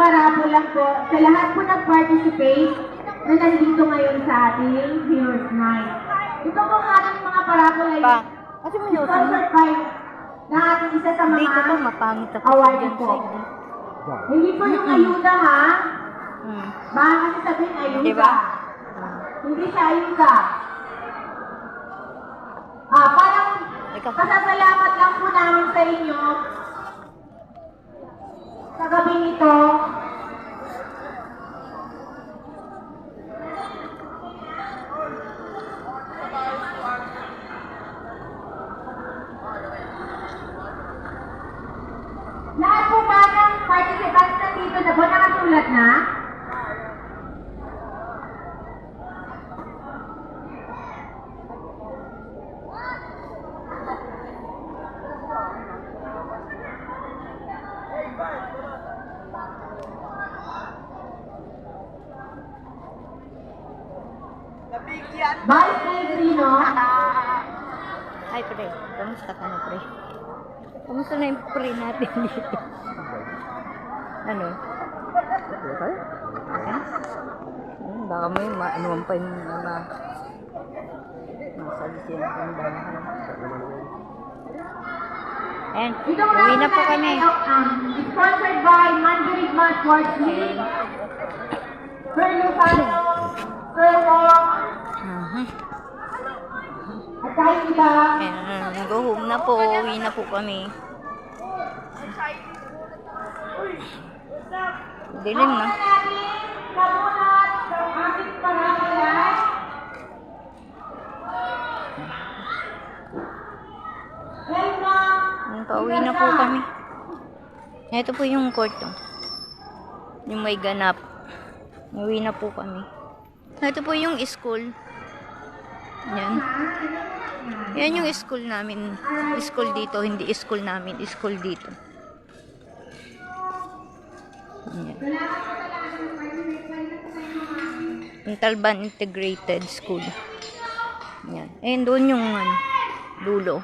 parapol lang po sa lahat po nag-participate na nandito ngayon sa ating Heroes Night. Ito po ang ating mga parapol ay Kasi may uso sponsored by na ating isa sa mga dito to, mapangit ako award dyan po. side. Hindi po yung ayuda ha. Hmm. Baka kasi sabihin ayuda. Diba? Hindi siya ayuda. Parang Ikaw. pasasalamat lang po namin sa inyo sa gabing ito. Lahat po ba ng participants na dito na po nakasulat na? Vice President, Hi, pre. Kamusta ka na, pre? Kamusta na yung pre natin dito? Ano? Okay? Baka may maanuan pa yung mga masalisin ng bahay. Ayan, itong uwi na po kami. Sponsored by Mandarigma Sports League, Sir Lucano, Sir Wong, at kahit iba. Ayan, go home na po. Uwi na po kami. Dilim na. Kamunat sa ating parapalan. Pauwi na po kami. Ito po yung court. Yung may ganap. Uwi na po kami. Ito po yung school. Yan. Yan yung school namin. School dito. Hindi school namin. School dito. Yan. Talban Integrated School. Yan. Ayun doon yung dulo.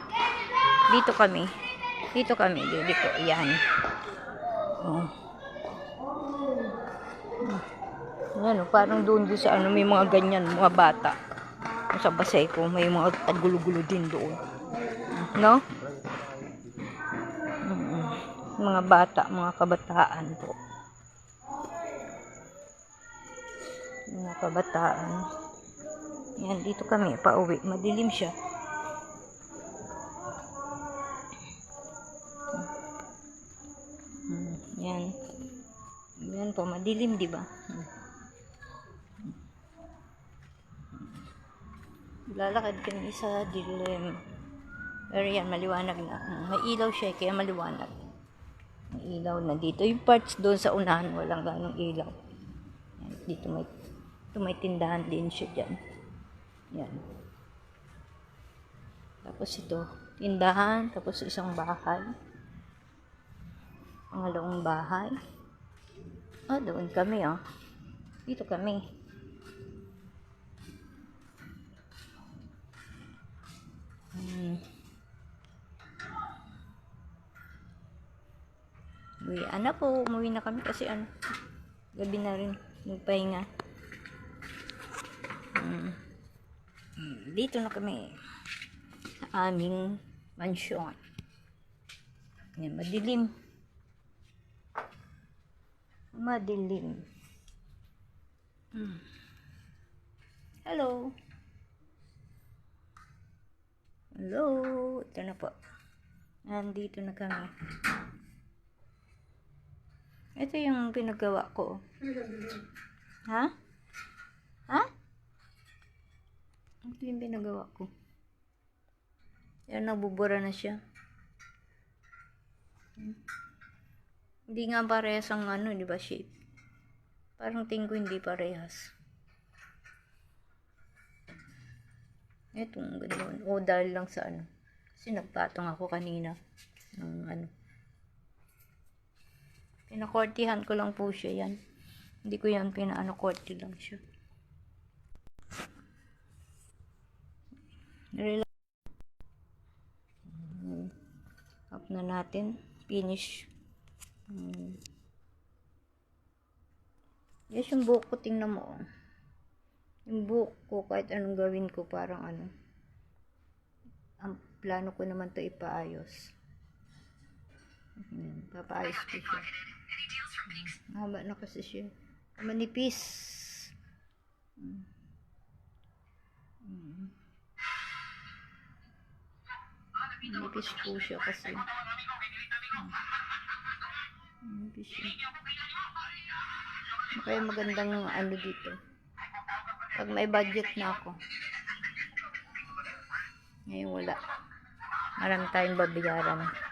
Dito kami. Dito. Yan. Oh. Yan, parang doon sa may mga ganyan, mga bata. Sa Baseco, may mga tagulo-gulo din doon. No? Mga bata, mga kabataan po. Mga kabataan. Yan, dito kami, pauwi. Madilim siya. Yan. Yan po, madilim, di ba? Lalakad kami sa dilim. Pero yan, maliwanag na. May ilaw siya, kaya maliwanag. May ilaw na dito. Yung parts doon sa unahan, walang ganong ilaw. Yan, dito may tindahan din siya dyan. Yan. Tapos ito, tindahan, tapos isang bahay. Pangalawang bahay. Doon kami, Dito kami. Umuwi na kami kasi gabi na rin. Magpahinga. Dito na kami. Sa aming mansyon. Yan, madilim. Hello. Ito na po. Nandito na kami. Ito yung pinagawa ko. Ha? Ito yung pinagawa ko. Yan, nabubura na siya. Hindi nga parehas ang di ba, shape? Parang tingin ko hindi parehas. Ito, ang ganda. Dahil lang sa Kasi nagpatong ako kanina. Ng Pinakortihan ko lang po siya yan. Hindi ko yan korti lang siya. Relax. Up na natin. Finish. Yes, yung buhok ko, tingnan mo. Oh. Yung buhok ko, kahit anong gawin ko, parang ano. Ang plano ko naman to ipaayos. Papaayos ko siya. Mahaba na kasi siya. Manipis. Manipis po siya kasi. Manipis siya. Kaya magandang ano dito. Pag may budget na ako. Ngayon wala. Marami tayong babayaran.